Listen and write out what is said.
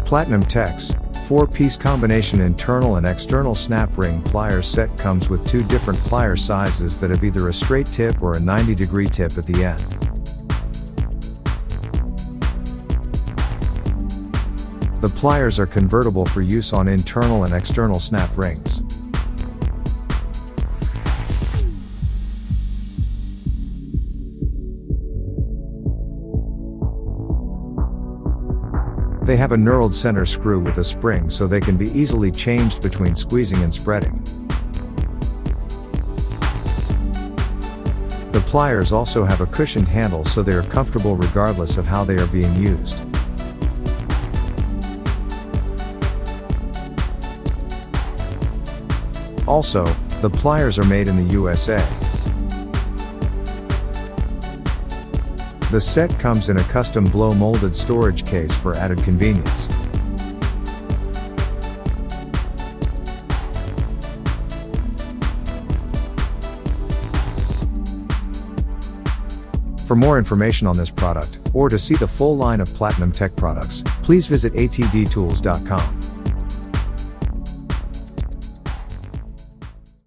Platinum Tech's 4-piece combination internal and external snap ring pliers set comes with 2 different plier sizes that have either a straight tip or a 90-degree tip at the end. The pliers are convertible for use on internal and external snap rings. They have a knurled center screw with a spring so they can be easily changed between squeezing and spreading. The pliers also have a cushioned handle so they are comfortable regardless of how they are being used. Also, the pliers are made in the USA. The set comes in a custom blow-molded storage case for added convenience. For more information on this product, or to see the full line of Platinum Tech products, please visit atdtools.com.